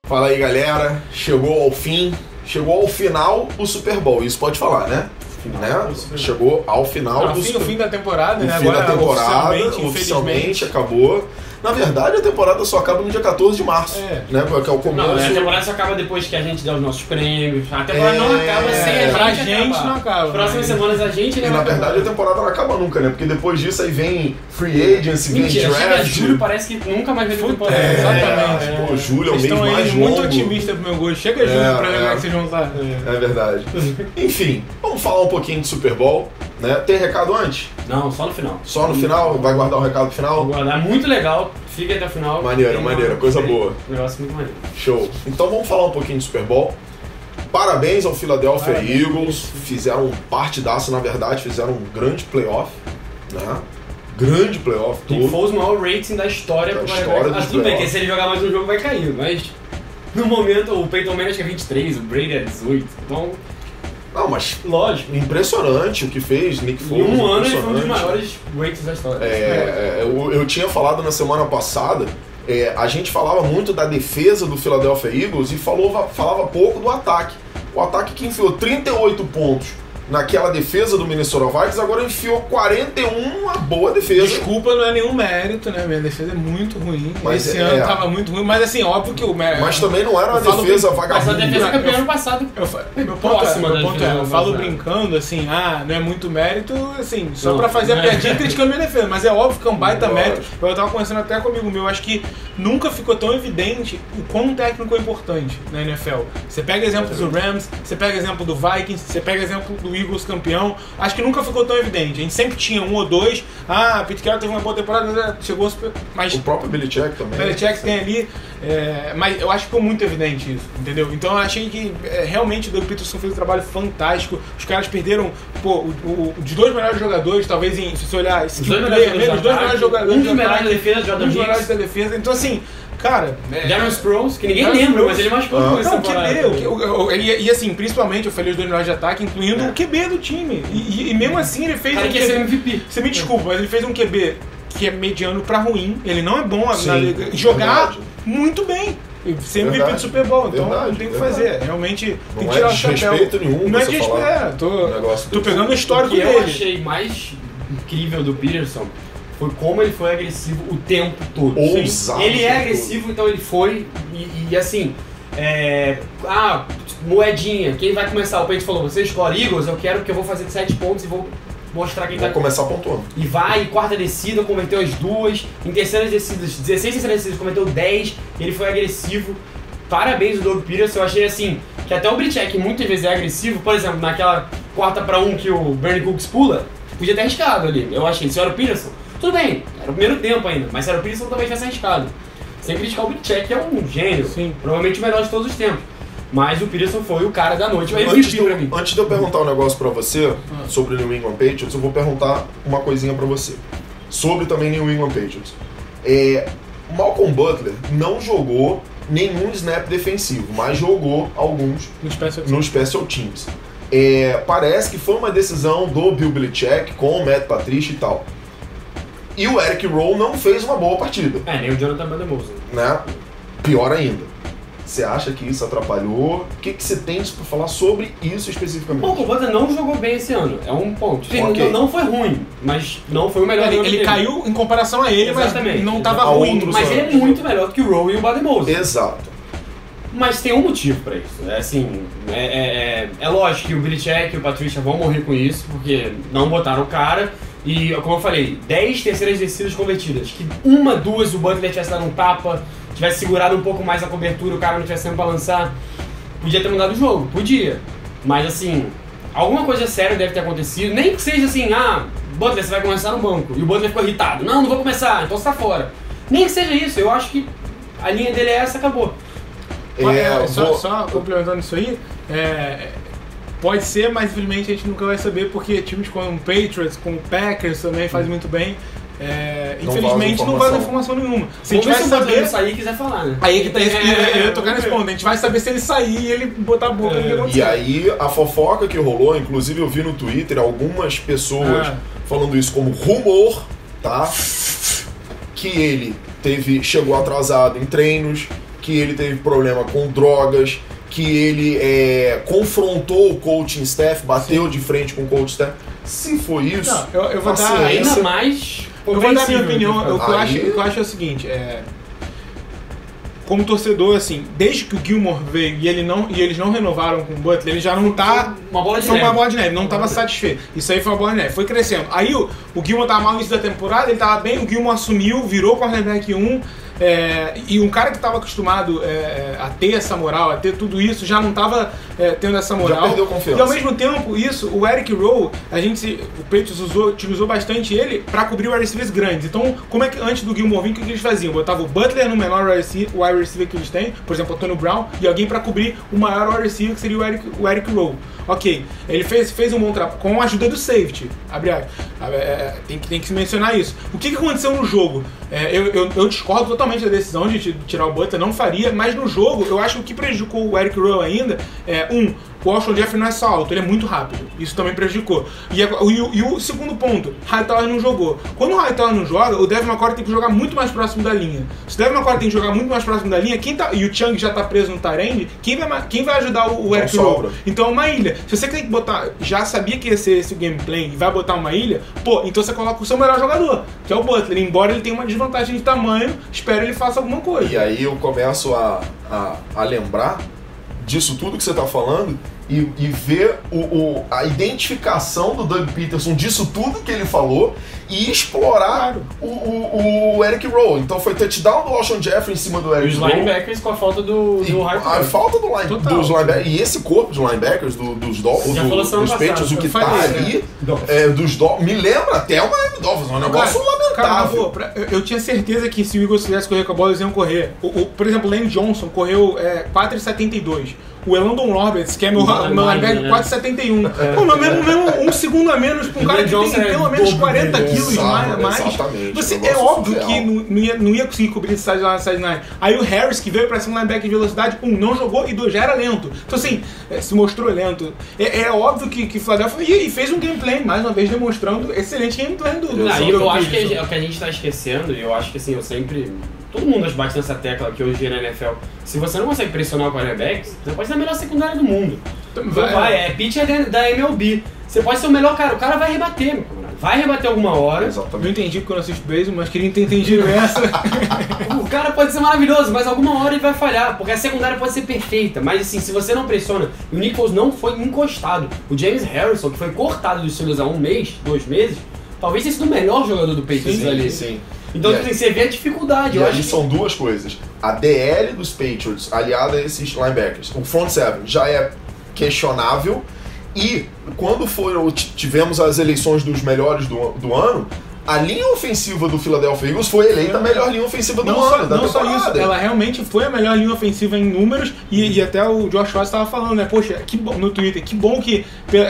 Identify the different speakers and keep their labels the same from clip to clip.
Speaker 1: Fala aí, galera. Chegou ao final o Super Bowl. Isso pode falar, né? Chegou ao final
Speaker 2: o fim da temporada, né?
Speaker 1: O fim da temporada, oficialmente acabou. Na verdade, a temporada só acaba no dia 14 de março, né? Que é o começo.
Speaker 3: Não, a temporada só acaba depois que a gente dá os nossos prêmios. A temporada não acaba sem
Speaker 2: a gente não acaba.
Speaker 3: Próximas semanas a gente...
Speaker 1: E na verdade a temporada não acaba nunca, né? Porque depois disso aí vem free agency, vem draft.
Speaker 3: Chega julho, parece que nunca mais vai ter temporada.
Speaker 2: Exatamente.
Speaker 1: Pô, julho é o mês mais longo.
Speaker 2: Estão muito otimistas pro meu gosto. Chega julho pra ver como é que vocês vão estar.
Speaker 1: É verdade. Enfim, vamos falar um pouquinho de Super Bowl, né? Tem recado antes?
Speaker 3: Não, só no final.
Speaker 1: Só no final? Vai guardar o recado pro final?
Speaker 3: Vou guardar. Muito legal. Fica até o final.
Speaker 1: Maneiro, coisa boa.
Speaker 3: Negócio muito maneiro.
Speaker 1: Show. Então vamos falar um pouquinho de Super Bowl. Parabéns ao Philadelphia Eagles. Fizeram um partidaço, na verdade, fizeram um grande playoff, né? Grande playoff.
Speaker 3: E foi o maior rating da história. Tudo bem, que se ele jogar mais um jogo vai cair, mas no momento o Peyton Manning acho que é 23, o Brady é 18, então...
Speaker 1: Não, mas
Speaker 3: lógico,
Speaker 1: impressionante o que fez Nick Foles.
Speaker 3: Em um ano ele foi um dos maiores ratings da história.
Speaker 1: Eu tinha falado na semana passada, a gente falava muito da defesa do Philadelphia Eagles e falava pouco do ataque. O ataque que enfiou 38 pontos naquela defesa do Minnesota Vikings, agora enfiou 41, uma boa defesa.
Speaker 2: Desculpa, não é nenhum mérito, né? Minha defesa é muito ruim. Mas esse ano tava muito ruim, mas assim, óbvio que o mérito...
Speaker 1: Mas também não era uma defesa vagabunda.
Speaker 3: Mas a defesa campeã ano passado.
Speaker 2: Meu ponto é, eu falo brincando, assim, não é muito mérito, assim, só pra fazer a piadinha criticando a minha defesa, mas é óbvio que é um baita mérito. Eu tava conversando até com um amigo meu, acho que nunca ficou tão evidente o quão técnico é importante na NFL. Você pega exemplos do Rams, você pega exemplo do Vikings, você pega exemplo do Eagles campeão, acho que nunca ficou tão evidente. A gente sempre tinha um ou dois, Pete Carroll teve uma boa temporada, chegou super... Mas
Speaker 1: o próprio Belichick também.
Speaker 2: Belichick tem ali, mas eu acho que ficou muito evidente isso, entendeu? Então eu achei que realmente o Doug Peterson fez um trabalho fantástico. Os caras perderam, de dois melhores jogadores, talvez se você olhar, os dois melhores jogadores,
Speaker 3: um dos melhores da defesa, Jordan Hicks.
Speaker 2: Um dos melhores da defesa, então assim, cara...
Speaker 3: Darren Sproles, que ninguém lembra, mas ele machucou com essa temporada.
Speaker 2: E assim, principalmente eu falei os dois melhores de ataque, incluindo o QB do time. E mesmo assim ele fez
Speaker 3: um QB MVP.
Speaker 2: Você me desculpa, mas ele fez um QB que é mediano pra ruim. Ele não é bom jogar muito bem. Ser MVP do Super Bowl, então não tem o que fazer. Realmente tem que tirar o chapéu.
Speaker 1: Não é de
Speaker 2: respeito. Tô pegando o histórico dele.
Speaker 3: O que eu achei mais incrível do Peterson foi como ele foi agressivo o tempo todo.
Speaker 1: Ousado.
Speaker 3: Ele é agressivo, então ele foi e assim... moedinha, quem vai começar? O Peyton falou, você escolhe Eagles, eu quero porque eu vou fazer 7 pontos e vou mostrar quem
Speaker 1: vai começar pontuando.
Speaker 3: E vai, quarta descida, converteu as duas, em terceiras descidas, 16 terceiras descidas, converteu 10, ele foi agressivo. Parabéns ao Doug Peterson, eu achei assim, que até o Belichick muitas vezes é agressivo, por exemplo, naquela 4-1 que o Brandon Cooks pula, podia ter arriscado ali, eu achei, se era o Peterson, tudo bem, era o primeiro tempo ainda, mas se era o Peterson também tivesse arriscado. Sem criticar o Belichick, que é um gênio, provavelmente o melhor de todos os tempos. Mas o Peterson foi o cara da noite.
Speaker 1: Antes de eu perguntar um negócio pra você sobre o New England Patriots, eu vou perguntar uma coisinha pra você. Sobre também New England Patriots. Malcolm Butler não jogou nenhum snap defensivo, mas jogou alguns no Special Teams. Parece que foi uma decisão do Bill Belichick com o Matt Patricia e tal. E o Eric Rowe não fez uma boa partida.
Speaker 3: Nem o Jonathan Bandemosa.
Speaker 1: Né? Pior ainda. Você acha que isso atrapalhou? O que você tem pra falar sobre isso especificamente?
Speaker 3: Bom, o Butler não jogou bem esse ano, é um ponto. Não foi ruim, mas não foi o melhor jogo
Speaker 2: dele. Ele caiu em comparação a ele, mas não estava ruim.
Speaker 3: Mas ele é muito melhor do que o Rowe e o Bandemosa.
Speaker 1: Exato.
Speaker 3: Mas tem um motivo pra isso. É lógico que o Belichick e o Patricia vão morrer com isso, porque não botaram o cara. E, como eu falei, 10 terceiras descidas convertidas. Que uma, duas, o Butler tivesse dado um tapa, tivesse segurado um pouco mais a cobertura, o cara não tivesse sendo pra lançar, podia ter mudado o jogo, podia. Mas assim, alguma coisa séria deve ter acontecido, nem que seja assim, Butler, você vai começar no banco, e o Butler ficou irritado, não vou começar, então você tá fora. Nem que seja isso, eu acho que a linha dele é essa, acabou.
Speaker 2: Só complementando isso aí, pode ser, mas infelizmente a gente nunca vai saber, porque times como o Patriots, como o Packers também fazem muito bem. Infelizmente não vaza informação nenhuma.
Speaker 3: Se a gente vai saber, sair e quiser falar, né?
Speaker 2: Aí que tá isso que eu tô querendo responder. A gente vai saber se ele sair e ele botar a boca no que acontecer.
Speaker 1: E aí a fofoca que rolou, inclusive eu vi no Twitter algumas pessoas falando isso como rumor, tá? Que ele chegou atrasado em treinos, que ele teve problema com drogas, que ele confrontou o coaching staff, bateu de frente com o coaching staff. Se for isso,
Speaker 2: não, eu vou dar
Speaker 3: ainda mais.
Speaker 2: Eu vou dar minha opinião. O que eu acho é o seguinte: como torcedor, assim, desde que o Gilmore veio e eles não renovaram com o Butler, ele já não tá.
Speaker 3: Uma bola de neve.
Speaker 2: Não tava satisfeito. Isso aí foi uma bola de neve. Foi crescendo. Aí o Gilmore tava mal no início da temporada, ele tava bem, o Gilmore assumiu, virou cornerback 1. E um cara que estava acostumado a ter essa moral, a ter tudo isso, já não estava tendo essa moral.
Speaker 1: Já perdeu confiança.
Speaker 2: E ao mesmo tempo, o Eric Rowe, o Patriots utilizou bastante ele para cobrir wide receivers grandes. Então, como é que antes do Gilmore vir, o que eles faziam? Botava o Butler no menor wide receiver que eles têm, por exemplo, o Antonio Brown, e alguém para cobrir o maior wide receiver, que seria o Eric Rowe. Ok, ele fez um bom trabalho com a ajuda do safety. Tem que se mencionar isso. O que aconteceu no jogo? Eu discordo totalmente da decisão de tirar o Butler, não faria, mas no jogo eu acho que o que prejudicou o Eric Rowe ainda o Alshon Jeffrey não é só alto, ele é muito rápido. Isso também prejudicou. E o segundo ponto, Hightower não jogou. Quando o Hightower não joga, o Devin McCourty tem que jogar muito mais próximo da linha. Se o Devin McCourty tem que jogar muito mais próximo da linha, e o Chung já tá preso no tight end, quem vai ajudar o Eric Rowe? Então é uma ilha. Se você tem que botar, já sabia que ia ser esse o gameplay e vai botar uma ilha, então você coloca o seu melhor jogador, que é o Butler. Embora ele tenha uma desvantagem de tamanho, espero ele faça alguma coisa.
Speaker 1: E aí eu começo a lembrar disso tudo que você tá falando e ver a identificação do Doug Peterson disso tudo que ele falou e explorar o Eric Rowe. Então foi touchdown do Alshon Jeffrey em cima do Eric Rowe.
Speaker 3: E os linebackers com a falta do
Speaker 1: A falta dos linebackers. E esse corpo de linebackers dos Patriots, o que tá ali, me lembra até o Miami Dolphins. É um negócio lamentável.
Speaker 2: Eu tinha certeza que se o Eagles quisesse correr com a bola, eles iam correr. Por exemplo, o Lane Johnson correu 4,72. O Elandon Roberts, que é meu linebacker, 4,71. Mesmo um segundo a menos pra um cara que tem pelo menos 40 quilos mais. É óbvio que não ia conseguir cobrir esse sideline. Aí o Harris, que veio pra ser um linebacker de velocidade, não jogou e já era lento. Então assim, se mostrou lento. É óbvio que Philadelphia e fez um gameplay, mais uma vez demonstrando excelente gameplay do
Speaker 3: eu acho que o que a gente tá esquecendo, e eu acho que assim, todo mundo bate nessa tecla que hoje na NFL. Se você não consegue pressionar o quarterback, você pode ser a melhor secundária do mundo. Pitch da MLB. Você pode ser o melhor cara, o cara vai rebater, meu camarada. Vai rebater alguma hora.
Speaker 1: Exatamente.
Speaker 2: Não entendi porque eu não assisto beisebol, mas queria ter entendido essa.
Speaker 3: O cara pode ser maravilhoso, mas alguma hora ele vai falhar, porque a secundária pode ser perfeita. Mas assim, se você não pressiona, o Nick Foles não foi encostado. O James Harrison, que foi cortado dos Steelers há 1 mês, 2 meses, talvez tenha sido o melhor jogador do Patriots ali.
Speaker 1: Sim.
Speaker 3: Então você vê a dificuldade.
Speaker 1: E aí são duas coisas. A DL dos Patriots, aliada a esses linebackers, o front seven já é questionável. E quando tivemos as eleições dos melhores do ano, a linha ofensiva do Philadelphia Eagles foi eleita a melhor linha ofensiva do ano.
Speaker 2: Não só isso, ela realmente foi a melhor linha ofensiva em números e até o Josh Ross estava falando, né? Poxa, que bom no Twitter, que bom que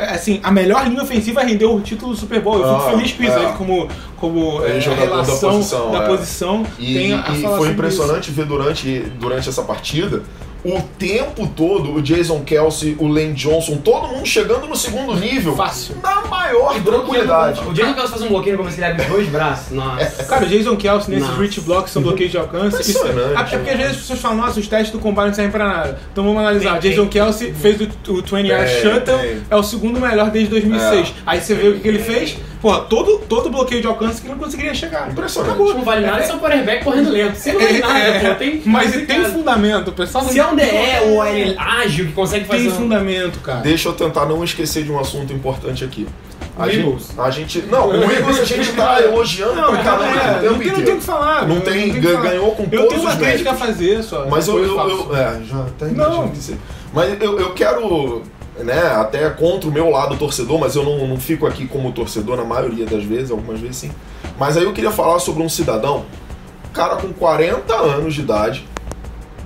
Speaker 2: assim, a melhor linha ofensiva rendeu o título do Super Bowl. Eu fico feliz com isso, como relação da posição.
Speaker 1: E foi impressionante ver durante essa partida o tempo todo o Jason Kelce, o Lane Johnson, todo mundo chegando no segundo nível.
Speaker 2: Fácil.
Speaker 1: Na maior tranquilidade.
Speaker 3: O Jason Kelce faz um bloqueio como se ele abre 2 braços. Nossa.
Speaker 2: Cara, o Jason Kelce nesses reach blocks são bloqueios de alcance.
Speaker 1: Impressionante.
Speaker 2: É porque às vezes as pessoas falam, nossa, os testes do combine não servem pra nada. Então vamos analisar. Jason Kelce fez o 20-yard shuttle, é o segundo melhor desde 2006. Aí você vê o que ele fez. Porra, todo bloqueio de alcance que não conseguiria chegar.
Speaker 1: Impressionante.
Speaker 3: Não vale nada, é só o quarterback correndo lento. Você não vale nada, pô.
Speaker 2: Mas tem fundamento, o pessoal não...
Speaker 3: Se é um DE ou é ágil que consegue fazer...
Speaker 2: Tem fundamento, cara.
Speaker 1: Deixa eu tentar não esquecer de um assunto importante aqui. O Eagles a gente tá elogiando pra caramba o tempo inteiro.
Speaker 2: Não tem o que falar.
Speaker 1: Ganhou com todos os méritos.
Speaker 2: Eu tenho uma crítica a fazer só.
Speaker 1: Mas já tá entendido disso. Mas eu quero... até contra o meu lado torcedor, mas eu não fico aqui como torcedor na maioria das vezes, algumas vezes sim. Mas aí eu queria falar sobre um cidadão, cara com 40 anos de idade,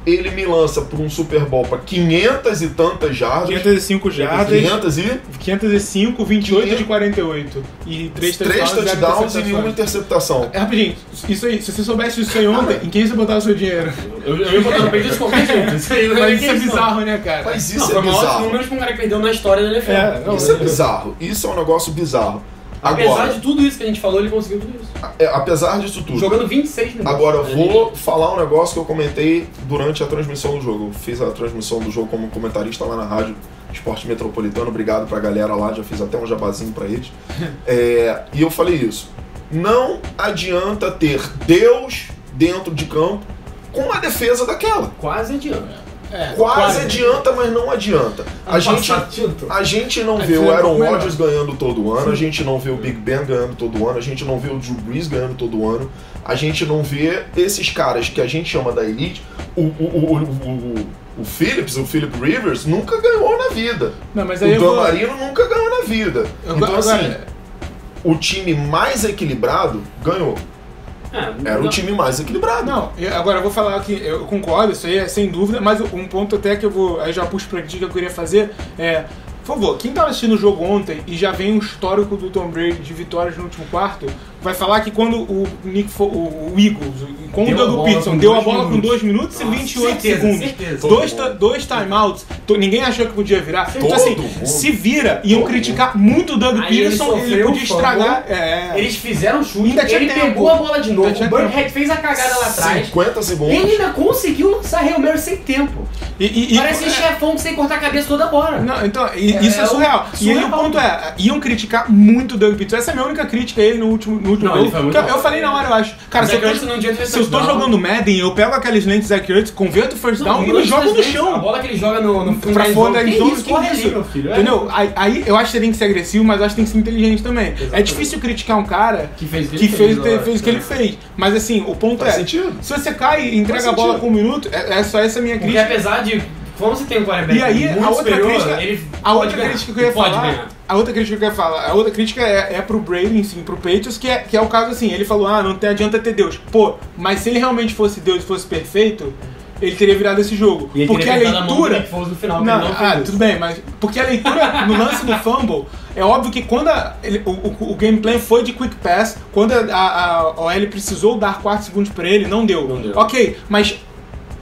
Speaker 1: ele me lança para um Super Bowl para 500 e tantas jardas.
Speaker 2: 505 jardas. 505, 28
Speaker 1: 500,
Speaker 2: de 48. E 3
Speaker 1: touchdowns e nenhuma interceptação.
Speaker 2: Rapidinho, isso aí, se você soubesse isso aí ontem, em quem você botava o seu dinheiro?
Speaker 3: Eu ia botar no peito de qualquer jeito.
Speaker 2: Mas isso é bizarro, né, cara?
Speaker 1: Mas isso é bizarro.
Speaker 3: Foi o maior número pra um cara que perdeu na história da NFL.
Speaker 1: Isso é bizarro. Isso é um negócio bizarro.
Speaker 3: Apesar de tudo isso que a gente falou, ele conseguiu tudo isso.
Speaker 1: Apesar disso tudo.
Speaker 3: Jogando 26 minutos.
Speaker 1: Agora, eu vou falar um negócio que eu comentei durante a transmissão do jogo. Eu fiz a transmissão do jogo como comentarista lá na Rádio Esporte Metropolitano. Obrigado pra galera lá, já fiz até um jabazinho pra eles. E eu falei isso. Não adianta ter Deus dentro de campo com uma defesa daquela.
Speaker 3: Quase adianta.
Speaker 1: Quase adianta, mas não adianta. A gente não vê o Aaron Rodgers ganhando todo ano, a gente não vê o Big Ben ganhando todo ano, a gente não vê o Drew Brees ganhando todo ano, a gente não vê esses caras que a gente chama da elite. O Philip Rivers nunca ganhou na vida.
Speaker 2: Não, mas aí
Speaker 1: o Dan Marino nunca ganhou na vida. Então assim, o time mais equilibrado ganhou. Era o time mais equilibrado.
Speaker 2: Não, agora eu vou falar que eu concordo, isso aí é sem dúvida, mas um ponto até que eu vou, aí já puxo pra ti que eu queria fazer por favor, quem tava assistindo o jogo ontem e já vem um histórico do Tom Brady de vitórias no último quarto, vai falar que quando o Eagles, com o Doug Peterson, deu a bola com 2 minutos e 28 segundos, dois timeouts, ninguém achou que podia virar. Então assim, se vira, iam criticar muito o Doug Peterson, ele podia estragar.
Speaker 3: Eles fizeram chute, ele pegou a bola de novo, o Burkhead fez a cagada lá atrás.
Speaker 1: 50 segundos.
Speaker 3: Ele ainda conseguiu lançar Hail Mary sem tempo. Parece chefão que sem cortar a cabeça toda hora.
Speaker 2: Não, então, isso é surreal. E aí o ponto iam criticar muito o Doug Peterson. Essa é a minha única crítica a ele no último jogo. Eu falei na hora, eu acho. Cara, se eu tô jogando Madden, eu pego aqueles lentes Zach Ertz, converto o first down e jogo no chão.
Speaker 3: A bola que ele joga no
Speaker 2: pra fora da zone,
Speaker 3: corre ali, meu filho.
Speaker 2: Entendeu? Aí eu acho que você tem que ser agressivo, mas eu acho que tem que ser inteligente também. Exatamente. É difícil criticar um cara que fez o que ele fez. Mas assim, o ponto se você cai e entrega a bola com 1 minuto, é só essa minha crítica.
Speaker 3: Porque apesar de... Como você tem um quarterback muito superior,
Speaker 2: a outra crítica que eu ia falar, a outra crítica é pro Brady, sim, pro Patriots, que é o caso assim, ele falou, não adianta ter Deus. Pô, mas se ele realmente fosse Deus e fosse perfeito, ele teria virado esse jogo.
Speaker 3: E
Speaker 2: porque a leitura...
Speaker 3: No final,
Speaker 2: tudo bem, mas... Porque a leitura no lance do fumble, é óbvio que quando o game plan foi de quick pass, quando a OL precisou dar 4 segundos pra ele, não deu. Ok, mas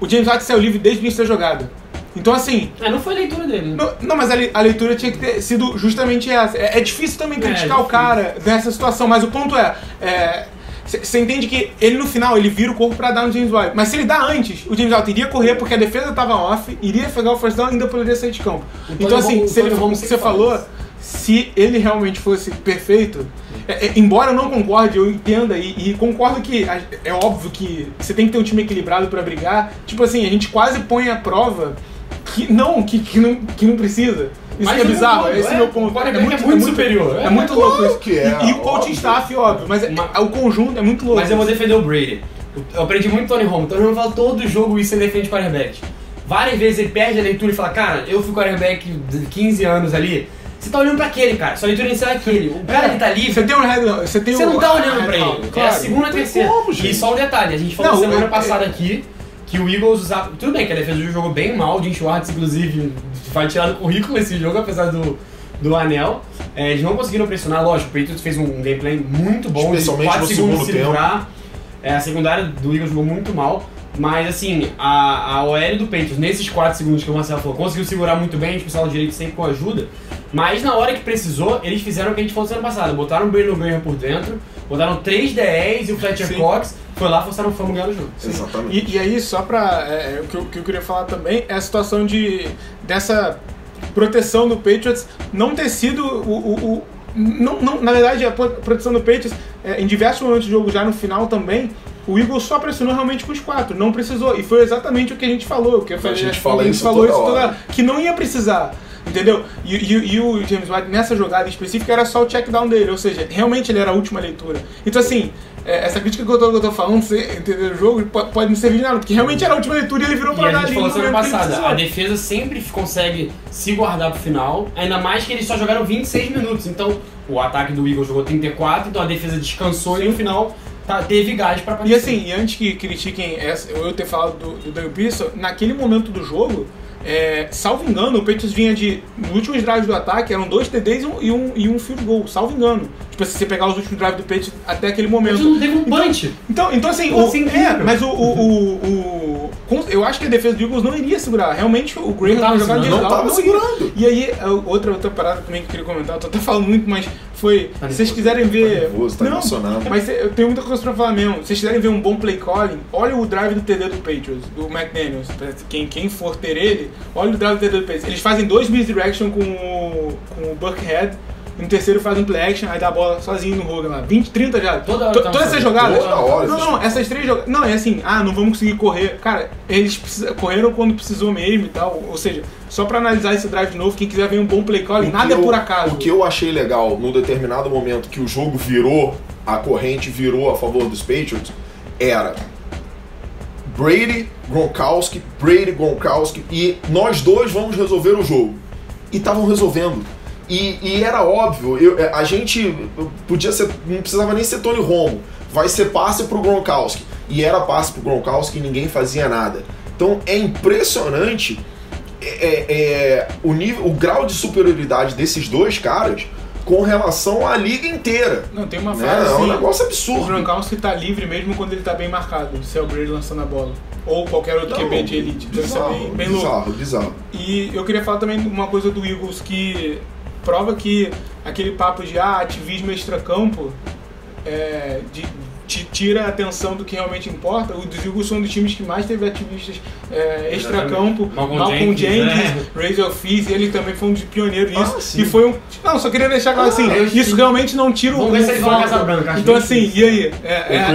Speaker 2: o James White saiu livre desde o início da jogada. Então assim...
Speaker 3: não foi a leitura dele.
Speaker 2: Não, mas a leitura tinha que ter sido justamente essa. É difícil também criticar o cara nessa situação, mas o ponto você entende que ele no final ele vira o corpo pra dar no James White. Mas se ele dá antes, o James White iria correr porque a defesa tava off, iria pegar o first down e ainda poderia sair de campo. Então assim, se ele, como você falou, se ele realmente fosse perfeito, embora eu não concorde, eu entenda e concordo que é óbvio que você tem que ter um time equilibrado pra brigar. Tipo assim, a gente quase põe à prova que não precisa. Isso que é bizarro, esse é meu ponto.
Speaker 3: É muito superior.
Speaker 2: É muito louco isso.
Speaker 1: E
Speaker 2: o coaching staff, óbvio, mas o conjunto é muito louco.
Speaker 3: Mas eu vou defender o Brady. Eu aprendi muito Tony Romo. Tony Romo fala todo jogo isso, ele defende quarterback. Várias vezes ele perde a leitura e fala, cara, eu fui quarterback de 15 anos ali. Você tá olhando pra aquele, cara. Sua leitura inicial é aquele. O cara que tá livre.
Speaker 2: Você
Speaker 3: não tá olhando pra ele.
Speaker 2: Claro.
Speaker 3: É a segunda, terceira. E só um detalhe, a gente falou semana passada aqui que o Eagles usava... Tudo bem que a defesa do jogo bem mal, o Jim Schwartz, inclusive, vai tirar do currículo esse jogo, apesar do anel. Eles não conseguiram pressionar, lógico, o Patriots fez um gameplay muito bom,
Speaker 1: especialmente
Speaker 3: 4
Speaker 1: no
Speaker 3: segundos
Speaker 1: segundo
Speaker 3: se livrar. A secundária do Eagles jogou muito mal, mas assim, a OL do Patriots, nesses 4 segundos que o Marcelo falou, conseguiu segurar muito bem, a gente precisava do direito sempre com ajuda, mas na hora que precisou, eles fizeram o que a gente falou semana passada, botaram o Brandon Graham por dentro, botaram 3 DEs e o Fletcher Cox, foi lá, forçaram o fumble ganhar o jogo.
Speaker 1: Exatamente.
Speaker 2: E aí, só pra... o que eu queria falar também é a situação dessa proteção do Patriots não ter sido na verdade, a proteção do Patriots, em diversos momentos do jogo, já no final também, o Eagles só pressionou realmente com os 4, não precisou. E foi exatamente o que a gente falou.
Speaker 1: A gente falou isso toda hora.
Speaker 2: Que não ia precisar. Entendeu? E o James White, nessa jogada específica, era só o check down dele. Ou seja, realmente ele era a última leitura. Então assim, essa crítica que eu tô falando, você entender o jogo, pode não servir de nada. Porque realmente era a última leitura e ele virou pra dar.
Speaker 3: E a gente falou semana passada, a defesa sempre consegue se guardar pro final. Ainda mais que eles só jogaram 26 minutos. Então, o ataque do Eagles jogou 34, então a defesa descansou e no final... teve gás pra aparecer.
Speaker 2: E assim, e antes que critiquem eu ter falado do Doug Peterson, naquele momento do jogo, salvo engano, o Patriots vinha nos últimos drives do ataque, eram 2 TDs e um field goal, salvo engano. Tipo, se você pegar os últimos drives do Patriots até aquele momento.
Speaker 3: Mas não teve um punch.
Speaker 2: Então assim, mas eu acho que a defesa do Eagles não iria segurar. Realmente o Graham
Speaker 3: tava
Speaker 2: jogando
Speaker 1: não tava segurando.
Speaker 2: E aí, outra parada também que eu queria comentar, eu tô até falando muito, mas foi. Se vocês quiserem ver.
Speaker 1: Nervoso, tá
Speaker 2: não,
Speaker 1: emocionado.
Speaker 2: mas eu tenho muita coisa pra falar mesmo. Se vocês quiserem ver um bom play calling, olha o drive do TD do Patriots, do McDaniels. Quem for ter ele, olha o drive do TD do Patriots. Eles fazem 2 misdirection com o Buckhead. No terceiro faz um play action, aí dá a bola sozinho no Hogan lá. 20, 30 já.
Speaker 3: Todas
Speaker 2: essas jogadas.
Speaker 1: Toda hora.
Speaker 2: Não, essas 3 jogadas. Não, é assim, não vamos conseguir correr. Cara, eles correram quando precisou mesmo e tal. Ou seja, só pra analisar esse drive de novo, quem quiser ver um bom play calling, nada é por acaso.
Speaker 1: O que eu achei legal, num determinado momento que o jogo virou, a corrente virou a favor dos Patriots, era Brady, Gronkowski, e nós dois vamos resolver o jogo. E estavam resolvendo. E era óbvio, a gente podia ser, não precisava nem ser Tony Romo, vai ser passe pro Gronkowski. E era passe pro Gronkowski e ninguém fazia nada. Então é impressionante o grau de superioridade desses dois caras com relação à liga inteira.
Speaker 2: Não, tem uma frase assim,
Speaker 1: é um negócio absurdo.
Speaker 2: O Gronkowski tá livre mesmo quando ele tá bem marcado, se é o Brady lançando a bola. Ou qualquer outro QB de elite.
Speaker 1: Bizarro, bem louco. Bizarro.
Speaker 2: E eu queria falar também uma coisa do Eagles que prova que aquele papo de ativismo extracampo tira a atenção do que realmente importa. Os Eagles são um dos times que mais teve ativistas extracampo. Malcolm Jenkins, Razor Fizz, ele também foi um dos pioneiros nisso. E foi um. Não, só queria deixar claro assim, isso realmente não tira o foco. Então assim, e aí?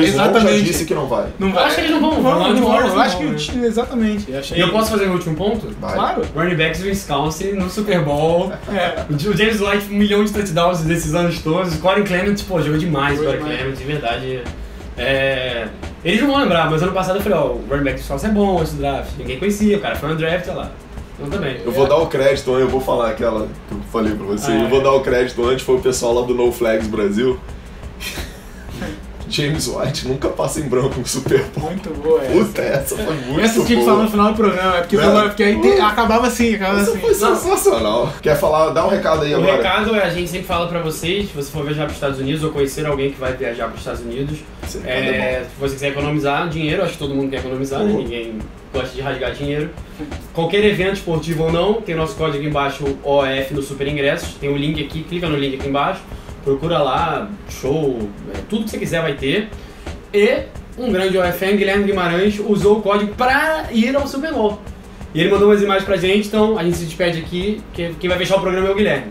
Speaker 2: Exatamente.
Speaker 1: Já disse que não vai.
Speaker 2: Não vai.
Speaker 3: Eu acho que eles não vão.
Speaker 2: Eu acho que exatamente.
Speaker 3: E eu posso fazer o último ponto?
Speaker 1: Vai.
Speaker 2: Claro.
Speaker 3: Running backs do Wisconsin no Super Bowl. O James White, 1 milhão de touchdowns desses anos todos. O Corey Clement, jogou demais. O Corey Clement, de verdade. Eles não vão lembrar, mas ano passado eu falei, o running back do Wisconsin é bom esse draft. Ninguém conhecia, o cara foi no draft, olha lá. Então também.
Speaker 1: Eu vou dar o crédito, eu vou falar aquela que eu falei pra você. Eu vou dar o crédito antes, foi o pessoal lá do No Flags Brasil. James White nunca passa em branco no Super Bowl.
Speaker 2: Muito boa essa.
Speaker 1: Puta, essa foi muito boa.
Speaker 2: Essa tinha que falar no final do programa, porque aí acabava assim,
Speaker 1: Essa foi sensacional. Quer falar, dá um recado aí agora.
Speaker 3: O recado a gente sempre fala pra vocês, se você for viajar para os Estados Unidos ou conhecer alguém que vai viajar para os Estados Unidos, se você quiser economizar dinheiro, acho que todo mundo quer economizar, né? Ninguém gosta de rasgar dinheiro. Qualquer evento esportivo ou não, tem nosso código aqui embaixo, OF no Super Ingressos, tem o link aqui, clica no link aqui embaixo. Procura lá, show, tudo que você quiser vai ter. E um grande OFM, Guilherme Guimarães, usou o código para ir ao Super Bowl. E ele mandou umas imagens pra gente, então a gente se despede aqui. Quem vai fechar o programa é o Guilherme.